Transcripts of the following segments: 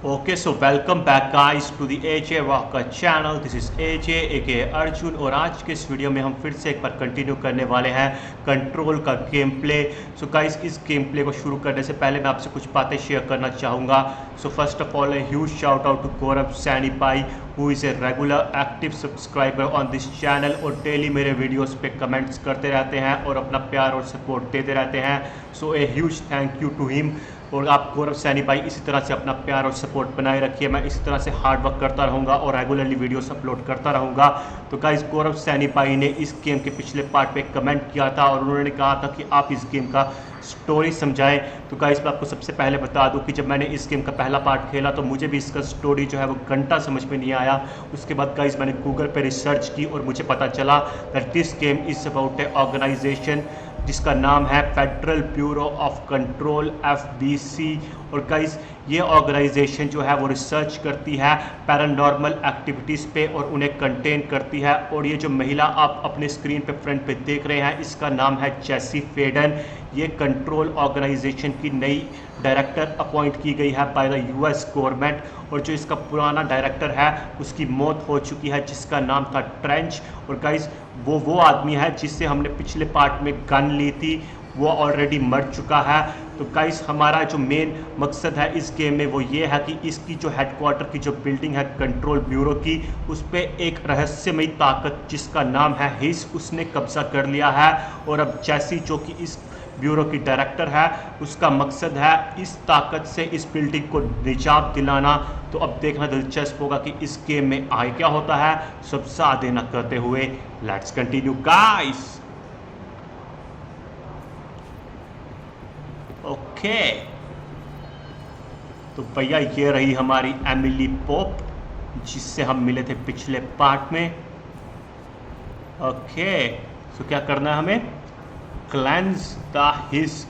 Okay, so welcome back guys to the AJ Walker channel. This is AJ aka Arjun और आज के इस video में हम फिर से एक बार कंटिन्यू करने वाले हैं कंट्रोल का गेम प्ले। सो गाइस, इस गेम प्ले को शुरू करने से पहले मैं आपसे कुछ बातें शेयर करना चाहूँगा। So first of all, a huge shout out to Gaurav Saini पाई who is a regular active subscriber on this channel और डेली मेरे वीडियोस पे कमेंट्स करते रहते हैं और अपना प्यार और सपोर्ट देते रहते हैं। So a huge thank you to him. और आप गौरव सैनी भाई इसी तरह से अपना प्यार और सपोर्ट बनाए रखिए। मैं इसी तरह से हार्ड वर्क करता रहूँगा और रेगुलरली वीडियोस अपलोड करता रहूँगा। तो गाइस, गौरव सैनी भाई ने इस गेम के पिछले पार्ट पे कमेंट किया था और उन्होंने कहा था कि आप इस गेम का स्टोरी समझाएं। तो गाइस, मैं आपको सबसे पहले बता दूं कि जब मैंने इस गेम का पहला पार्ट खेला तो मुझे भी इसका स्टोरी जो है वो घंटा समझ में नहीं आया। उसके बाद गाइस मैंने गूगल पे रिसर्च की और मुझे पता चला that this game is about a organization जिसका नाम है federal bureau of control FBC। और गाइस, ये ऑर्गेनाइजेशन जो है वो रिसर्च करती है पैरानॉर्मल एक्टिविटीज़ पे और उन्हें कंटेन करती है। और ये जो महिला आप अपने स्क्रीन पे फ्रंट पे देख रहे हैं, इसका नाम है जेसी फेडन। ये कंट्रोल ऑर्गेनाइजेशन की नई डायरेक्टर अपॉइंट की गई है बाय द US गवर्नमेंट। और जो इसका पुराना डायरेक्टर है उसकी मौत हो चुकी है जिसका नाम था ट्रेंच। और गाइस, वो आदमी है जिससे हमने पिछले पार्ट में गन ली थी, वो ऑलरेडी मर चुका है। तो गाइस, हमारा जो मेन मकसद है इस गेम में वो ये है कि इसकी जो हेडक्वार्टर की जो बिल्डिंग है कंट्रोल ब्यूरो की, उस पर एक रहस्यमयी ताकत जिसका नाम है हिस, उसने कब्जा कर लिया है। और अब जैसी जो कि इस ब्यूरो की डायरेक्टर है, उसका मकसद है इस ताकत से इस बिल्डिंग को निजात दिलाना। तो अब देखना दिलचस्प होगा कि इस गेम में आगे क्या होता है। सब ज़्यादा न करते हुए लेट्स कंटिन्यू गाइस। ओके, तो भैया ये रही हमारी एमिली पोप जिससे हम मिले थे पिछले पार्ट में। ओके, तो क्या करना है हमें? Cleanse the his.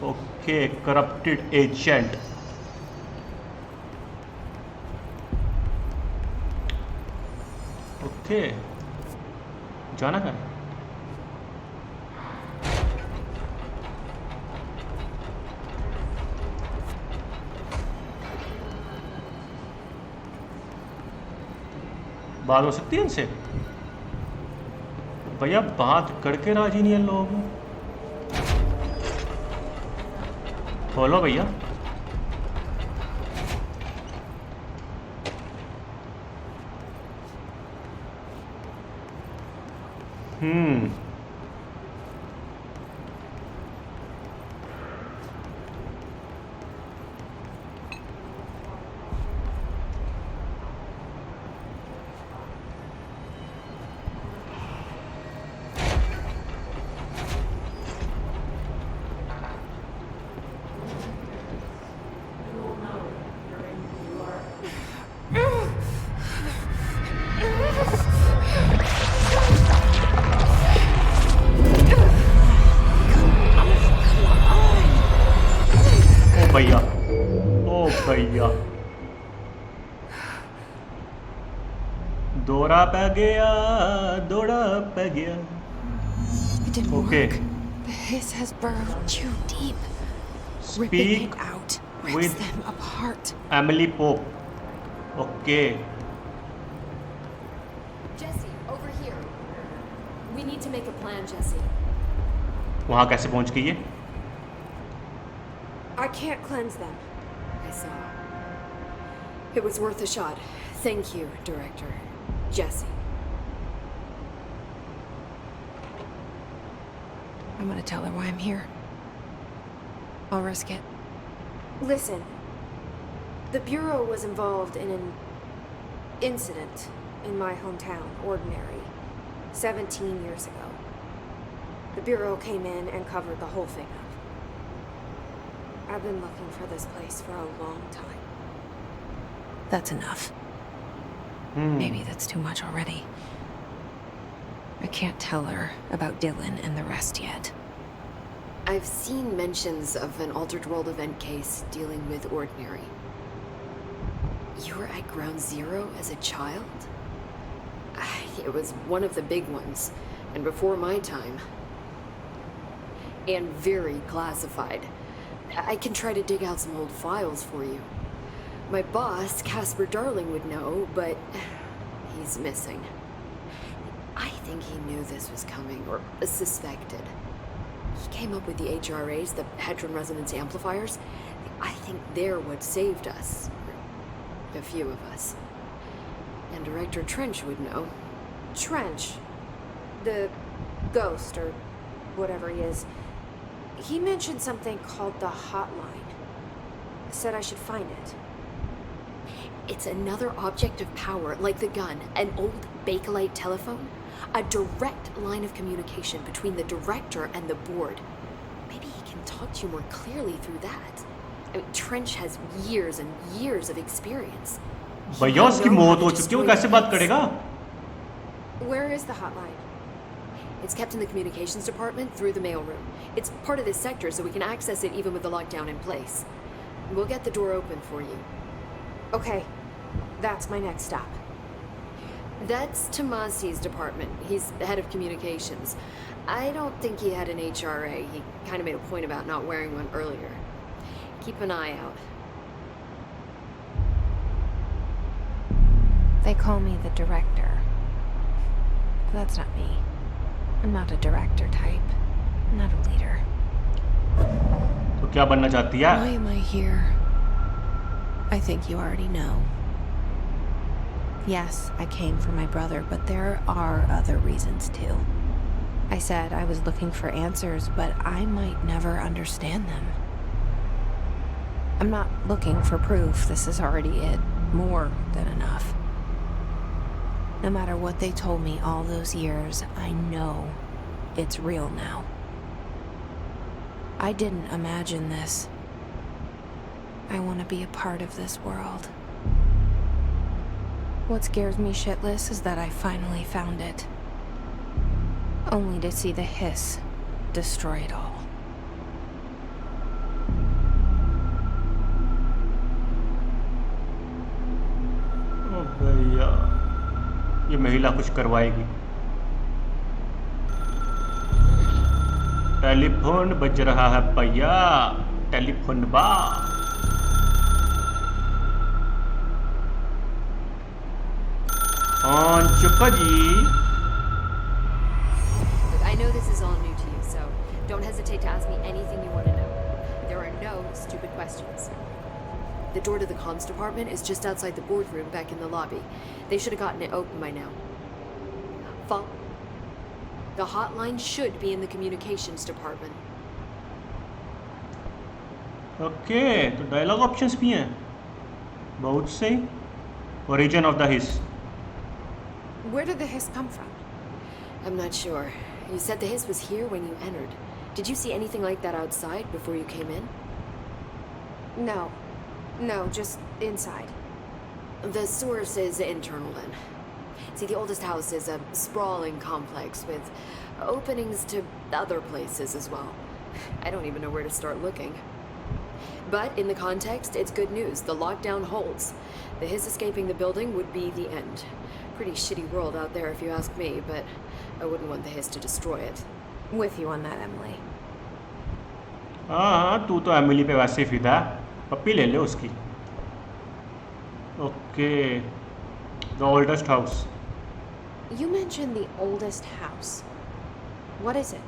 Okay, corrupted agent. Okay, जाना है। बात हो सकती है इनसे? भैया बात करके राजी नहीं है लोग। खोलो भैया। भैया, ओ भैया, दौड़ा पै गया, दौड़ा पै गया। It didn't work. The hiss has burrowed too deep. Ripping it out rips them apart. Emily Pope. Okay. Jesse, over here. We need to make a plan, Jesse. वहाँ कैसे पहुँच गई ये? I can't cleanse them. I saw. It was worth a shot. Thank you, Director. Jesse. I'm gonna tell her why I'm here. I'll risk it. Listen. The Bureau was involved in an incident in my hometown, Ordinary, 17 years ago. The Bureau came in and covered the whole thing up. I've been looking for this place for a long time. That's enough. Maybe that's too much already. I can't tell her about Dylan and the rest yet. I've seen mentions of an Altered World event case dealing with Ordinary. You were at Ground Zero as a child? It was one of the big ones, and before my time. And very classified. I can try to dig out some old files for you. My boss, Casper Darling, would know, but he's missing. I think he knew this was coming, or suspected. He came up with the HRAs, the Hedron Resonance Amplifiers. I think they're what saved us. A few of us. And Director Trench would know. Trench. The ghost, or whatever he is. He mentioned something called the hotline. Said I should find it. It's another object of power, like the gun, an old Bakelite telephone. A direct line of communication between the director and the board. Maybe he can talk to you more clearly through that. I mean, Trench has years and years of experience. भैया उसकी मौत हो चुकी है, वो कैसे बात करेगा? Where is the hotline? It's kept in the communications department through the mailroom. It's part of this sector, so we can access it even with the lockdown in place. We'll get the door open for you. Okay, that's my next stop. That's Tomasi's department. He's the head of communications. I don't think he had an HRA. He kind of made a point about not wearing one earlier. Keep an eye out. They call me the director. But that's not me. I'm not a director type. I'm not a leader. तो क्या बनना चाहती है? Why am I here? I think you already know. Yes, I came for my brother, but there are other reasons too. I said I was looking for answers, but I might never understand them. I'm not looking for proof. This is already it. More than enough. No matter what they told me all those years, I know it's real now. I didn't imagine this. I want to be a part of this world. What scares me shitless is that I finally found it. Only to see the hiss destroy it all. ओ भैया, ये महिला कुछ करवाएगी। Telephone बज रहा है भैया, telephone बा। हाँ चुका जी। Look, I know this is all new to you, so don't hesitate to ask me anything you want to know. There are no stupid questions. The door to the comms department is just outside the boardroom back in the lobby. They should have gotten it open by now. Follow. The hotline should be in the communications department. Okay, तो dialogue options भी हैं बहुत सही। Origin of the his. Where did the hiss come from? I'm not sure. You said the hiss was here when you entered. Did you see anything like that outside before you came in? No. No, just inside. The source is internal then. See, the oldest house is a sprawling complex with openings to other places as well. I don't even know where to start looking. But in the context, it's good news. The lockdown holds. The hiss escaping the building would be the end. Pretty shitty world out there if you ask me, but I wouldn't want the hiss to destroy it. With you on that, Emily. हाँ, तू तो Emily पे वैसे ही फिदा है, पप्पी ले ले उसकी। Okay, the oldest house. You mentioned the oldest house. What is it?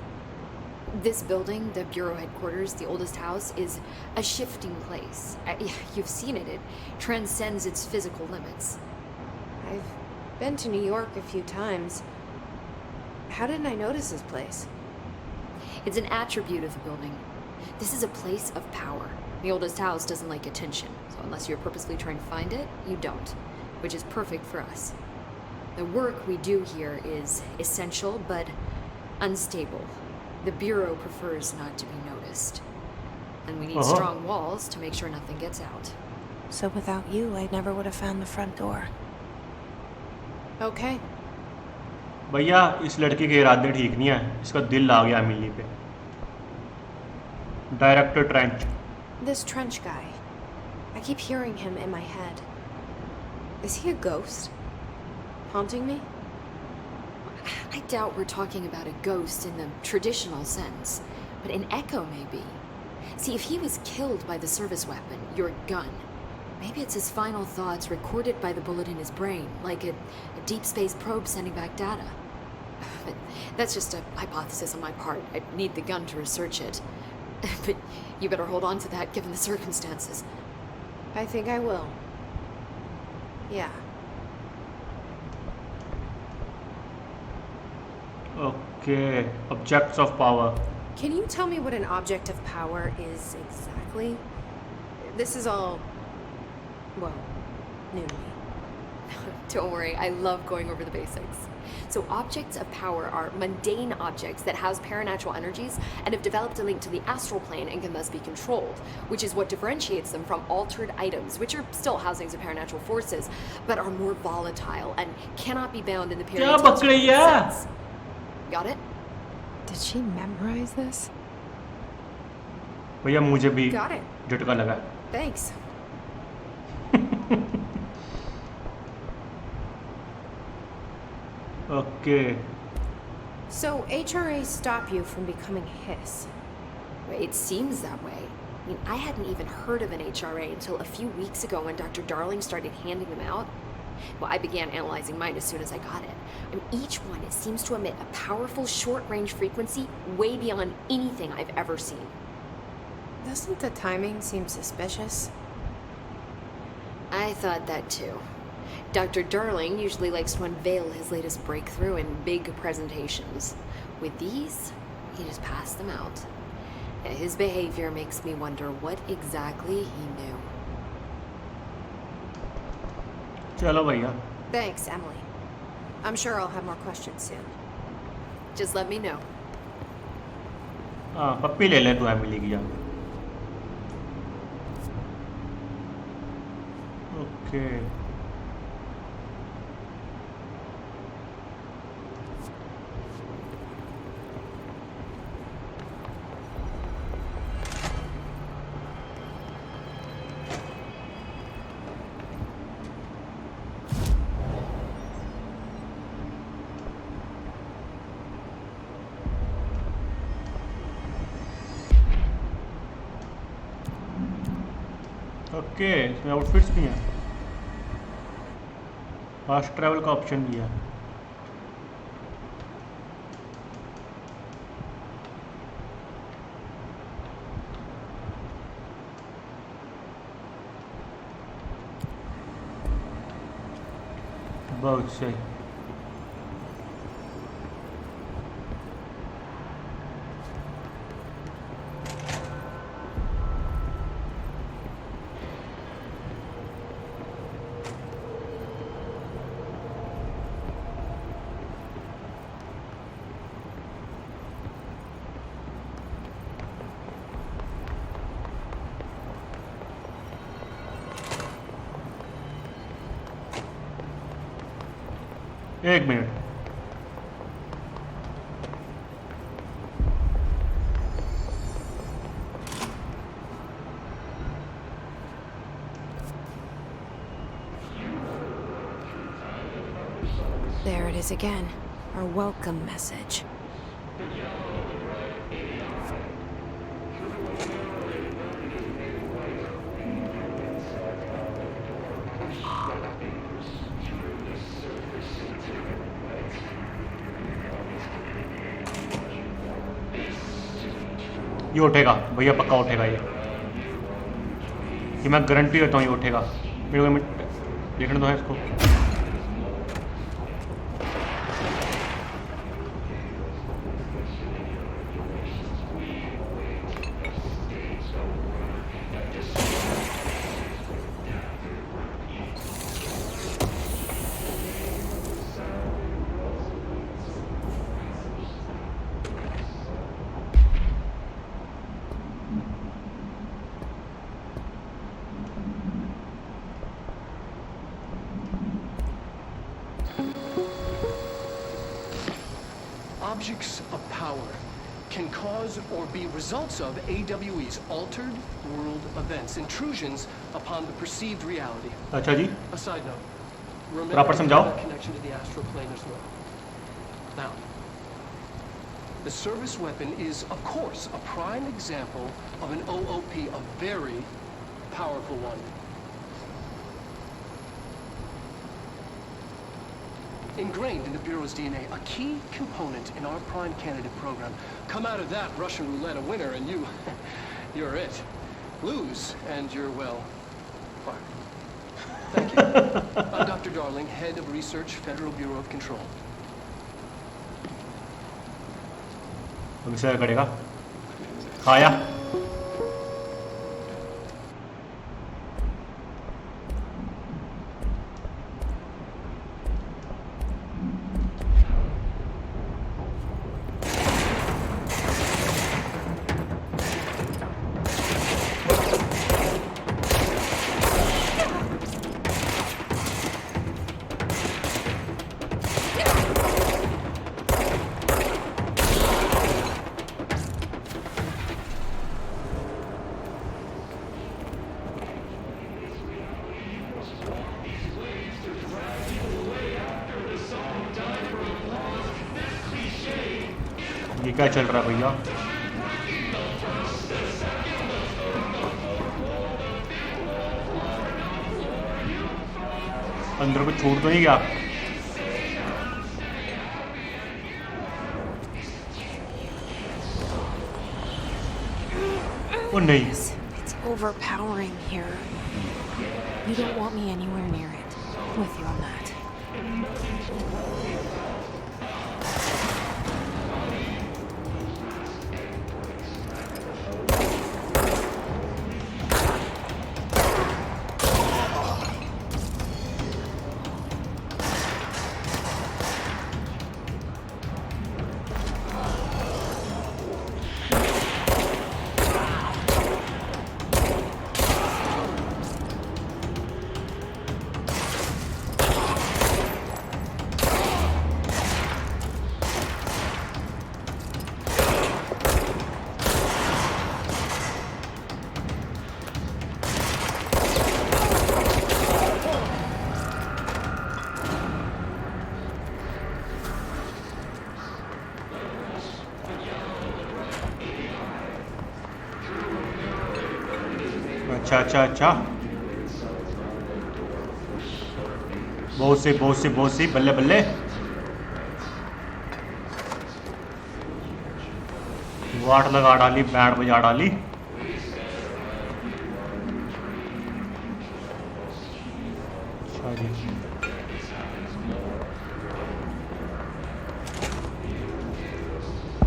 This building, the Bureau headquarters, the oldest house, is a shifting place. You've seen it. It transcends its physical limits. I've been to New York a few times. How didn't I notice this place? It's an attribute of the building. This is a place of power. The oldest house doesn't like attention, so unless you're purposely trying to find it, you don't, which is perfect for us. The work we do here is essential, but unstable. The Bureau prefers not to be noticed. And we need strong walls to make sure nothing gets out. So without you, I never would have found the front door. Okay. भैया इस लड़की के इरादे ठीक नहीं है, इसका दिल आ गया एमिली पे। Director trench. This Trench guy. I keep hearing him in my head. Is he a ghost? Haunting me? I doubt we're talking about a ghost in the traditional sense, but an echo maybe. See, if he was killed by the service weapon, your gun, Maybe it's his final thoughts recorded by the bullet in his brain, like a deep space probe sending back data. But that's just a hypothesis on my part. I need the gun to research it. But you better hold on to that given the circumstances. I think I will. Yeah. Okay, objects of power. Can you tell me what an object of power is exactly? This is all, well, new to me. Don't worry, I love going over the basics. So objects of power are mundane objects that house paranatural energies and have developed a link to the astral plane and can thus be controlled, which is what differentiates them from altered items, which are still housings of paranatural forces, but are more volatile and cannot be bound in the period sense. Got it? Did she memorize this? भैया मुझे भी Got it. झटका लगा. Thanks. Okay. So HRA stop you from becoming Hiss? It seems that way. I mean, I hadn't even heard of an HRA until a few weeks ago when Dr. Darling started handing them out. Well, I began analyzing mine as soon as I got it. I mean, each one, it seems to emit a powerful short-range frequency way beyond anything I've ever seen. Doesn't the timing seem suspicious? I thought that too. Dr. Darling usually likes to unveil his latest breakthrough in big presentations. With these, he just passed them out. His behavior makes me wonder what exactly he knew. चलो भैया. Thanks, Emily. I'm sure I'll have more questions soon. Just let me know. हाँ पप्पी ले ले तू Emily की जा. Okay. Okay इसमें outfits भी हैं. फास्ट ट्रैवल का ऑप्शन भी है. बहुत सही. एक minute. There it is again. Our welcome message. ये उठेगा भैया, पक्का उठेगा ये मैं गारंटी देता हूँ ये उठेगा. मेरे को देखने दो है इसको. Objects of power can cause or be results of AWE's altered world events, intrusions upon the perceived reality. अच्छा जी. A side note. Remember Proper समझाओ. the connection to the astral plane as well. Now, the service weapon is, of course, a prime example of an OOP, a very powerful one. ingrained in the Bureau's DNA, a key component in our prime candidate program. Come out of that Russian roulette a winner and you're it. Lose and you're, well, fired. Thank you. I'm Dr. Darling, Head of Research, Federal Bureau of Control. Mixer करेगा खाया ये क्या चल रहा है भैया अंदर को छोड़ तो नहीं गया ओ नहीं It's overpowering here. You don't want me anywhere near it. I'm with you on that. अच्छा अच्छा अच्छा बहुत सी बल्ले बल्ले वाट लगा डाली बैंड बजा डाली अच्छा जी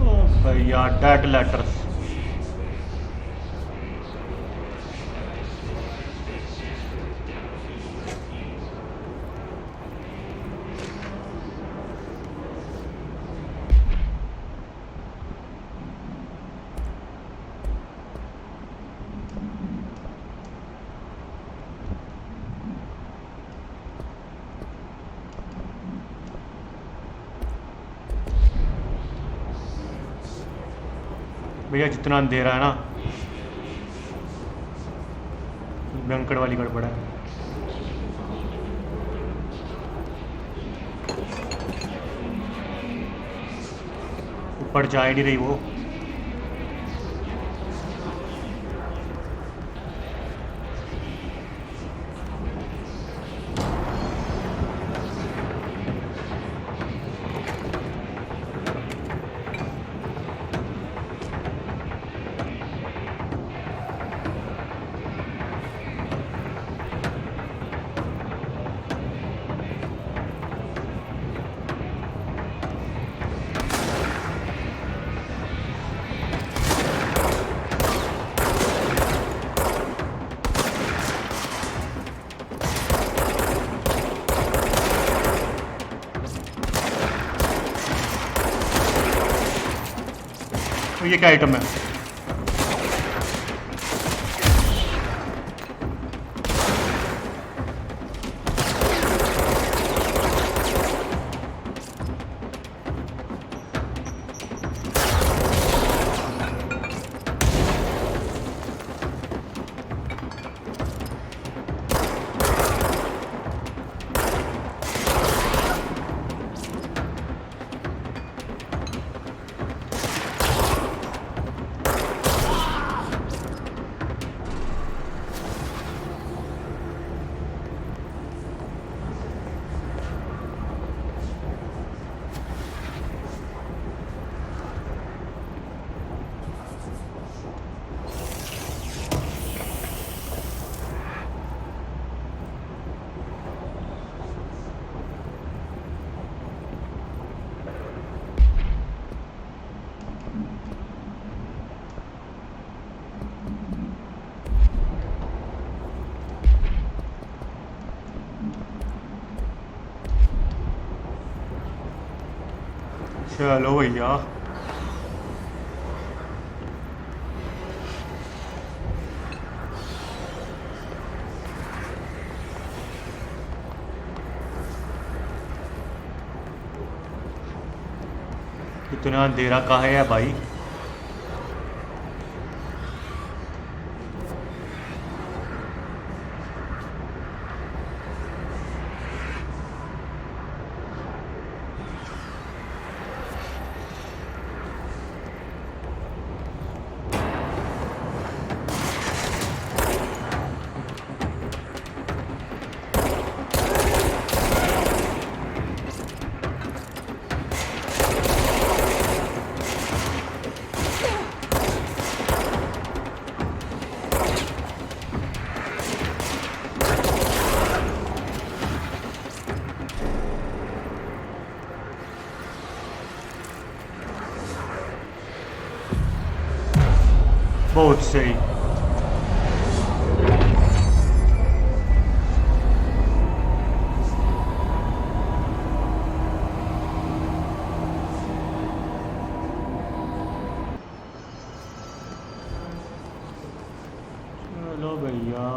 ओ भैया डेड लेटर्स भैया जितना अंधेरा है ना भयंकर वाली गड़बड़ है ऊपर जा ही नहीं रही वो तो ये क्या आइटम है चलो भैया। इतना अंधेरा कहाँ है भाई? बहुत सही। चलो भैया।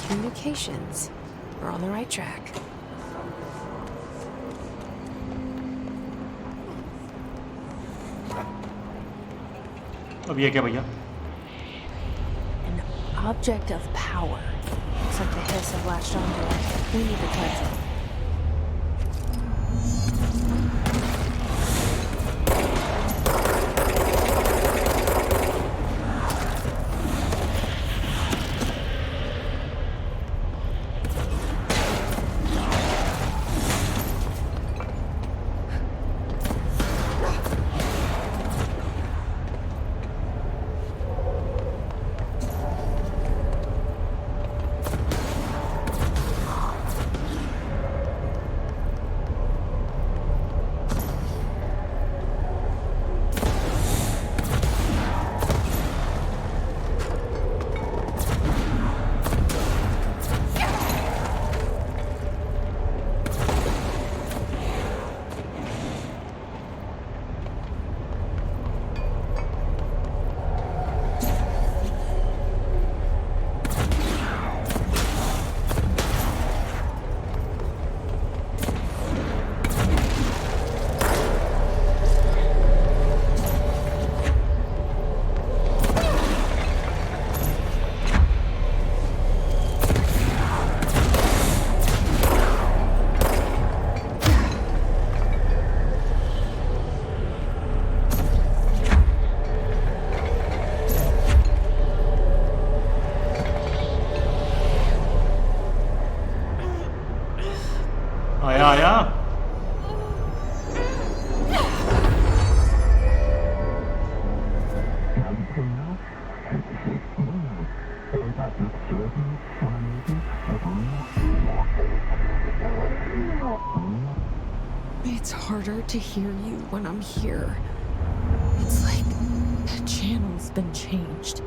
Communications. We're on the right track. अब ये क्या भैया? An object of power. Looks like the hiss have latched onto it. We need to cleanse it. आया आया। It's harder to hear you when I'm here. It's like the channel's been changed.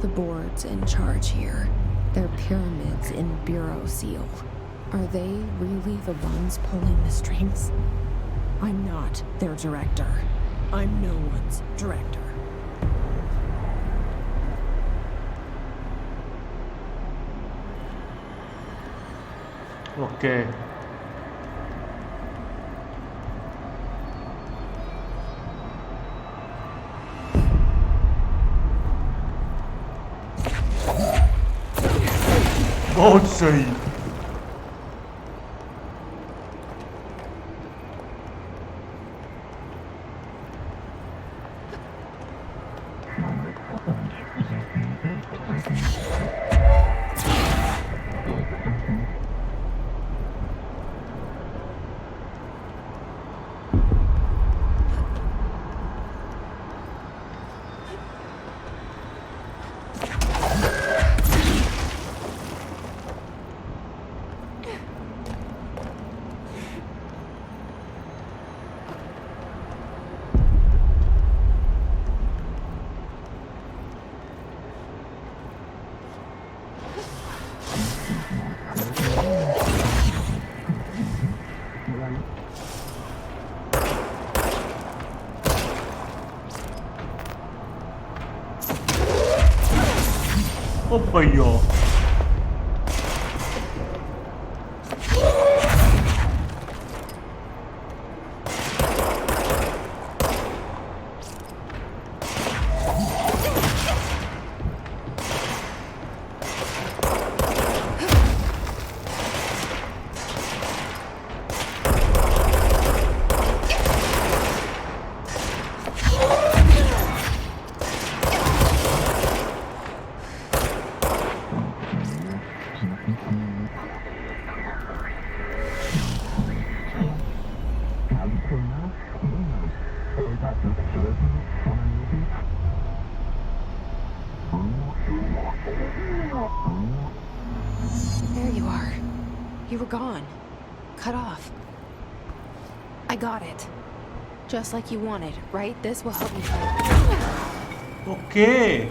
The boards in charge here, they're pyramids in Bureau Seal. Are they really the ones pulling the strings? I'm not their director. I'm no one's director. Okay बहुत सही। ओ भैया There you are. You were gone. Cut off. I got it. Just like you wanted, right? This will help me fight. Okay.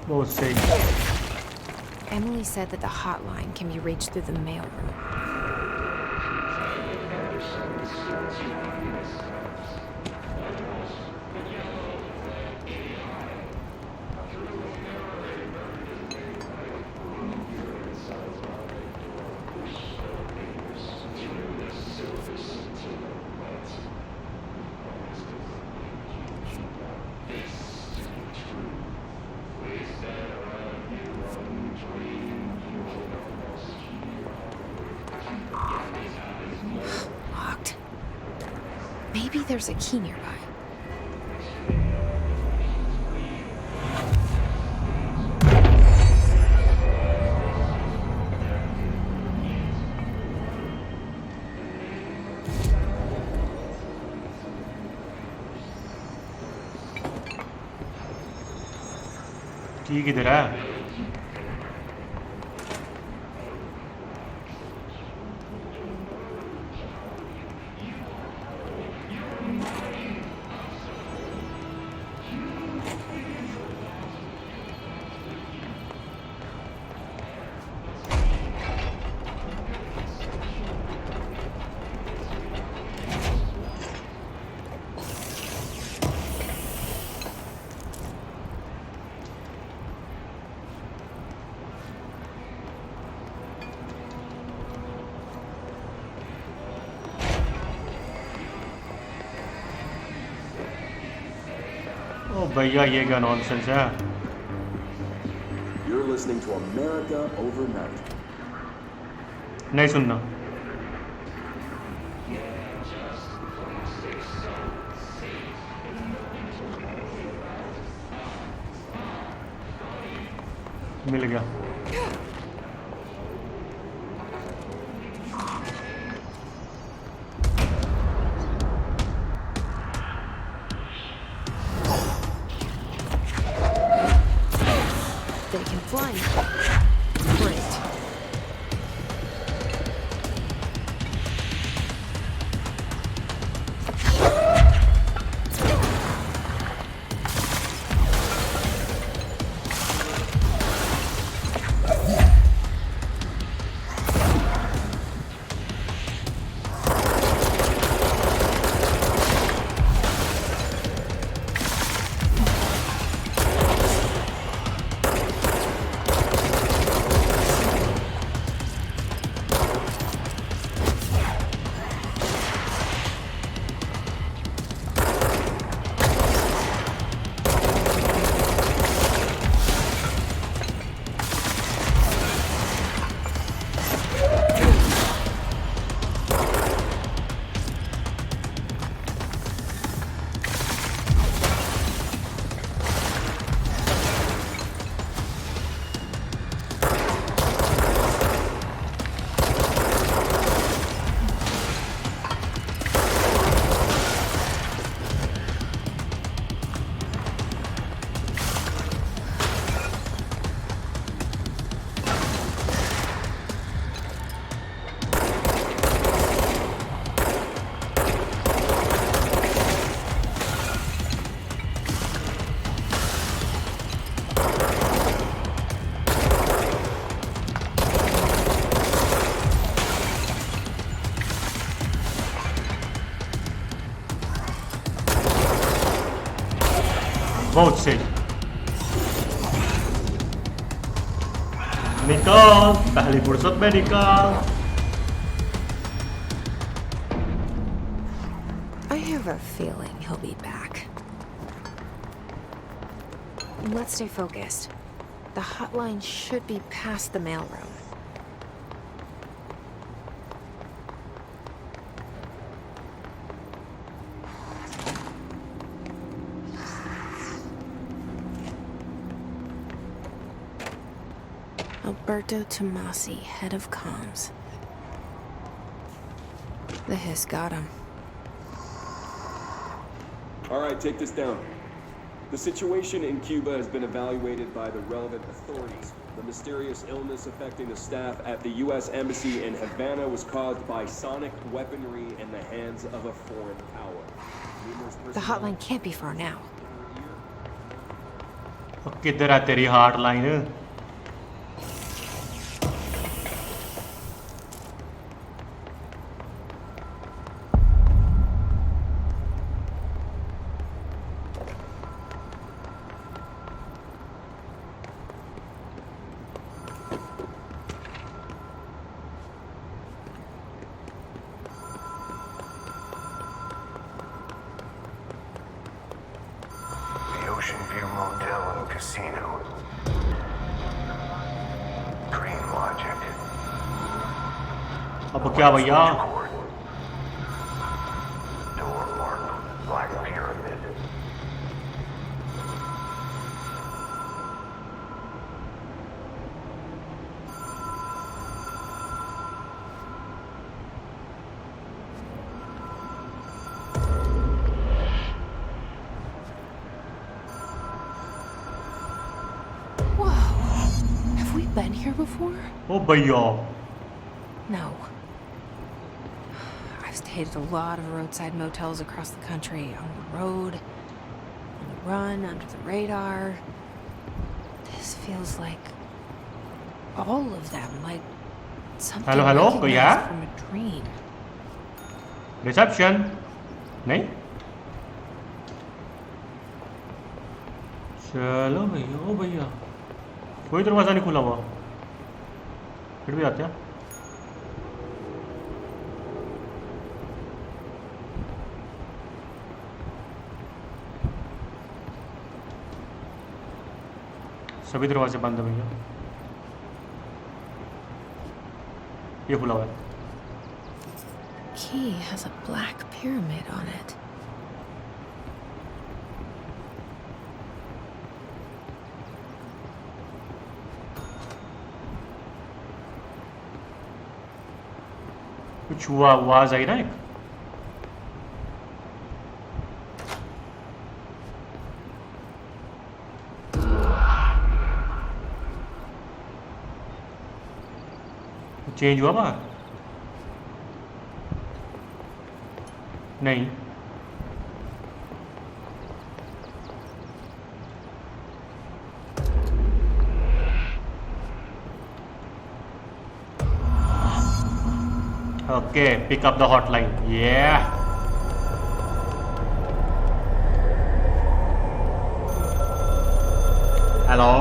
बहुत सही Emily said that the hotline can be reached through the mailroom. Locked. Maybe there's a key nearby. ठीक इधर है ओ भैया ये क्या nonsense है listening to America Overnight. नहीं सुनना। मिल गया। They can fly now. Great. बहुत सही। निकाल, पहली फुर्सत में निकाल। I have a feeling he'll be back. Let's stay focused. The hotline should be past the mailroom. Alberto Tomasi, head of comms. The hiss got him. All right, take this down. The situation in Cuba has been evaluated by the relevant authorities. The mysterious illness affecting the staff at the U.S. Embassy in Havana was caused by sonic weaponry in the hands of a foreign power. The hotline can't be far now. किधर है तेरी hotline? Ocean View Motel and Casino. Dream Logic. अब क्या भैया? Door marked Black Pyramid. Been here before? ओ भैया। No. I've stayed at a lot of roadside motels across the country, on the road, on the run, under the radar. This feels like all of them, like something Hello, hello, कोई है? recognized from a dream. Reception नहीं? चलो भैया, ओ भैया, कोई दरवाजा नहीं खुला हुआ, फिर भी आते हैं। सभी दरवाजे बंद है भैया। ये खुला हुआ है। Key has a black pyramid on it. कुछ हुआ, आवाज आई ना एक। चेंज हुआ बाहर? नहीं। Okay, pick up the hotline. Hello.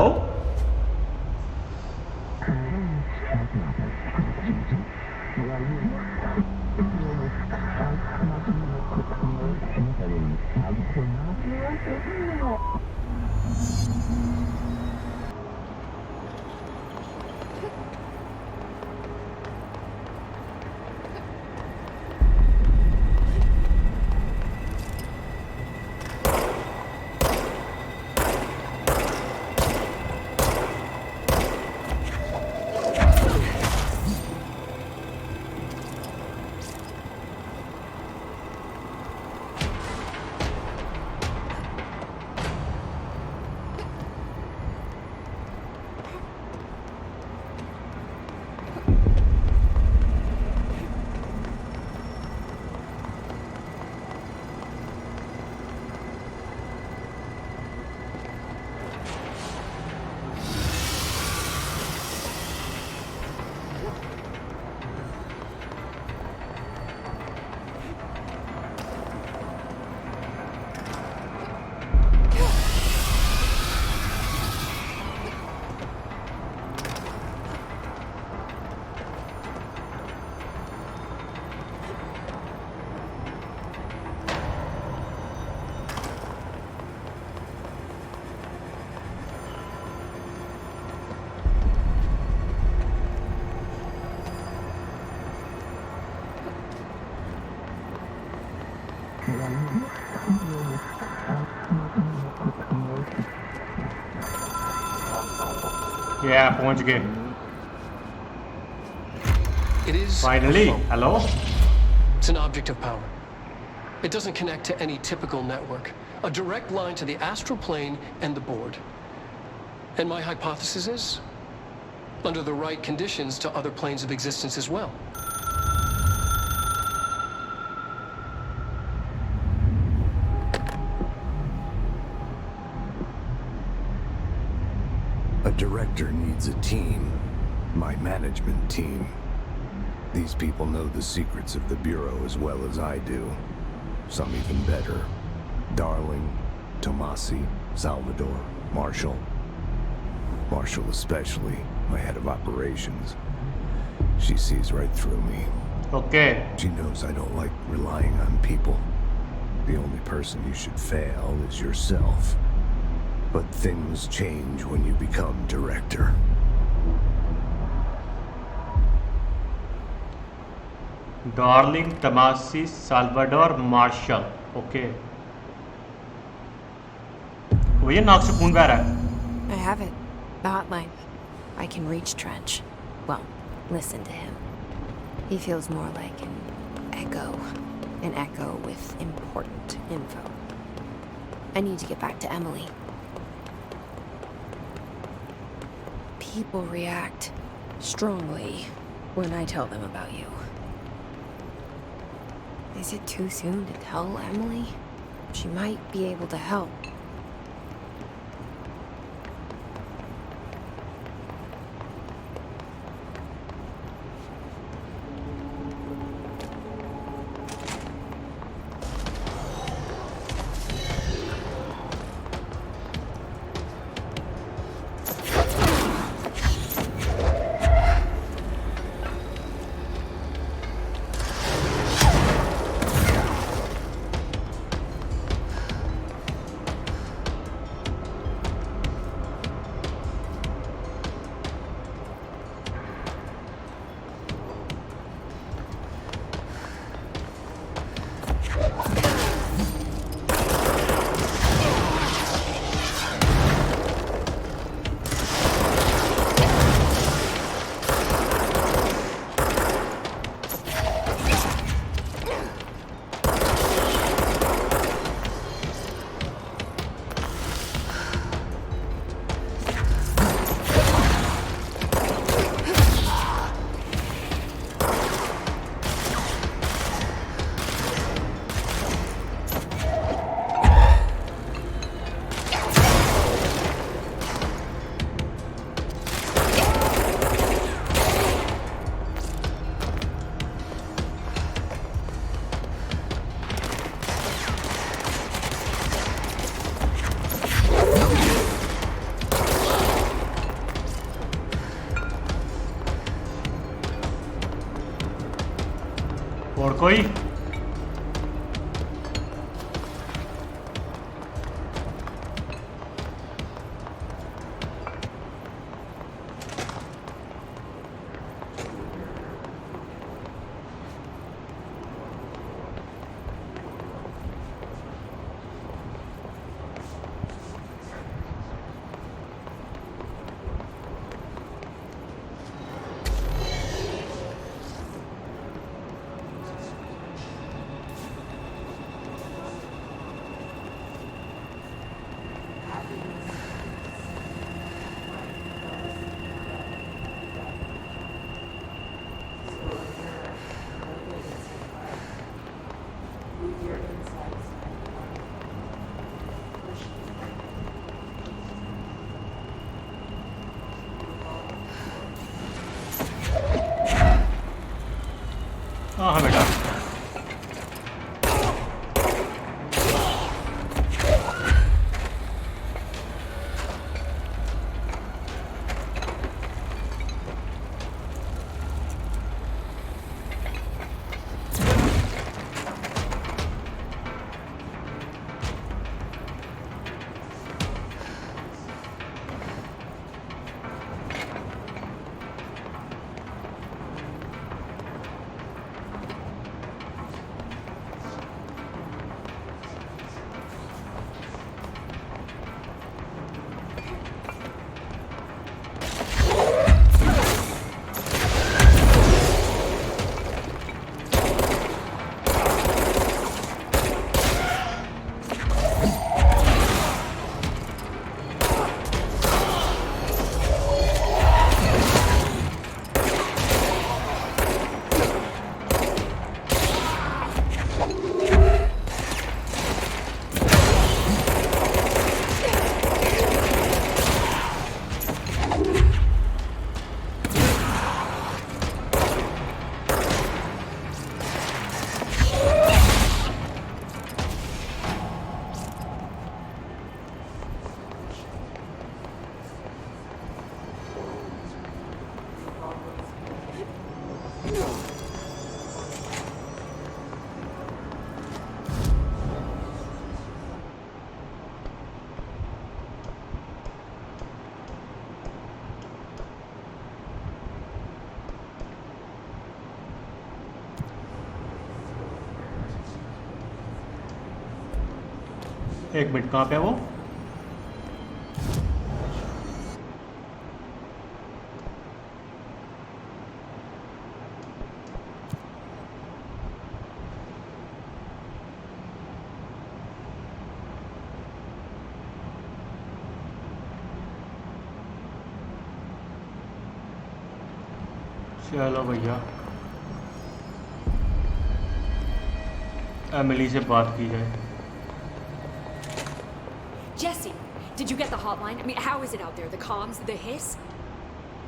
पहुंच गए finally. Hello. It's an object of power. It doesn't connect to any typical network. A direct line to the astral plane and the board. And my hypothesis is, under the right conditions, to other planes of existence as well. A director needs a team. My management team. These people know the secrets of the Bureau as well as I do. Some even better. Darling, Tomasi, Salvador, Marshall. Marshall especially, my head of operations. She sees right through me. Okay. She knows I don't like relying on people. The only person you should fail is yourself. But things change when you become director. Darling, Tomasi, Salvador, Marshall. Okay. वो ये नाक से खून बह रहा है। I have it. The hotline. I can reach Trench. Well, listen to him. He feels more like an echo. An echo with important info. I need to get back to Emily. People react strongly when I tell them about you. Is it too soon to tell Emily? She might be able to help. और कोई? हाँ बेटा। एक minute, कहाँ पे है वो? चलो भैया, एमिली से बात की जाए। Jesse, did you get the hotline? I mean, how is it out there? The comms, the hiss?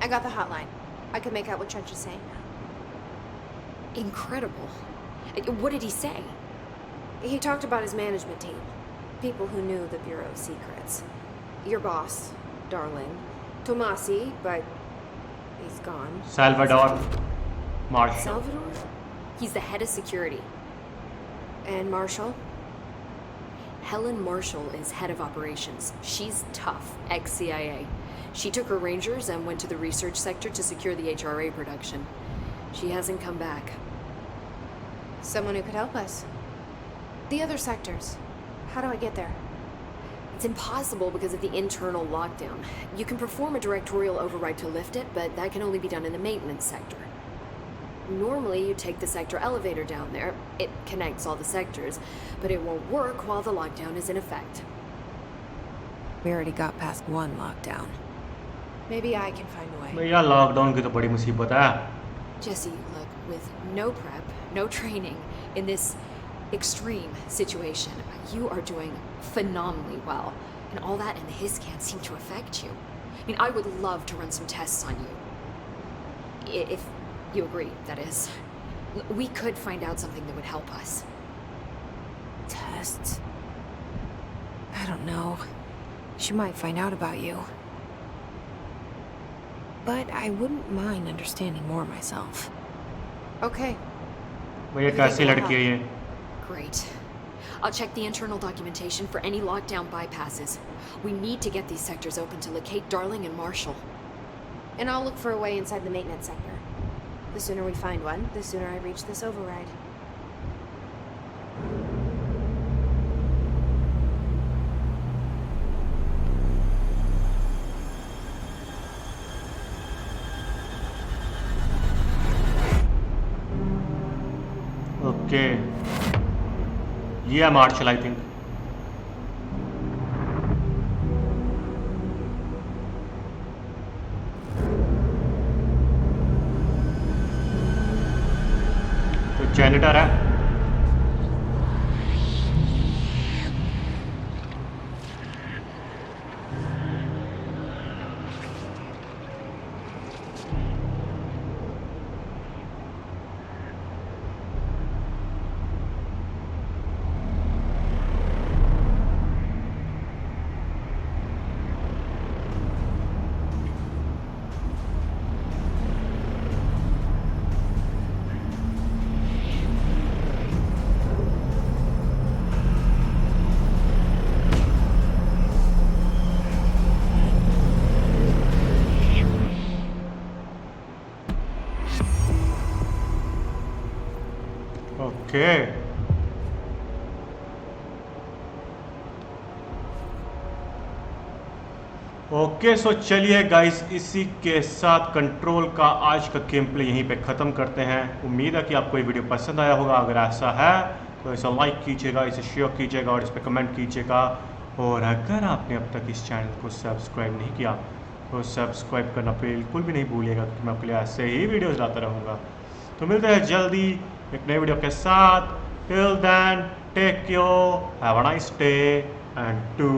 I got the hotline. I can make out what Trench is saying now. Incredible. What did he say? He talked about his management team. People who knew the Bureau's secrets. Your boss, Darling. Tomasi, but he's gone. Salvador Marshall. Salvador? He's the head of security. And Marshall? Helen Marshall is head of operations. She's tough, ex-CIA. She took her Rangers and went to the research sector to secure the HRA production. She hasn't come back. Someone who could help us. The other sectors. How do I get there? It's impossible because of the internal lockdown. You can perform a directorial override to lift it, but that can only be done in the maintenance sector. Normally, you take the sector elevator down there. It connects all the sectors, but it won't work while the lockdown is in effect. We already got past one lockdown. Maybe I can find a way. भैया lockdown की तो बड़ी मुसीबत है। Jesse, look, with no prep, no training, in this extreme situation, you are doing phenomenally well. And all that and the hiss can't seem to affect you. I mean, I would love to run some tests on you. If you agree, that is. We could find out something that would help us. Tests? I don't know. She might find out about you. But I wouldn't mind understanding more myself. Okay. भैया कैसी लड़की है ये? Great. I'll check the internal documentation for any lockdown bypasses. We need to get these sectors open to locate Darling and Marshall. And I'll look for a way inside the maintenance sector. The sooner we find one, the sooner I reach this override. Okay, ये है martial I think. तो janitor है। Okay, okay, सो चलिए guys, इसी के साथ control का आज का गेम प्ले यहीं पे ख़त्म करते हैं। उम्मीद है कि आपको ये वीडियो पसंद आया होगा। अगर ऐसा है तो इसे लाइक कीजिएगा, इसे शेयर कीजिएगा और इस पर कमेंट कीजिएगा। और अगर आपने अब तक इस चैनल को सब्सक्राइब नहीं किया तो सब्सक्राइब करना बिल्कुल भी नहीं भूलिएगा, क्योंकि मैं आपके लिए ऐसे ही वीडियोज़ लाता रहूँगा। तो मिलते हैं जल्दी एक नई वीडियो के साथ। Till then, take care, have a nice day and do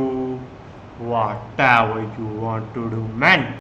whatever you want to do, man.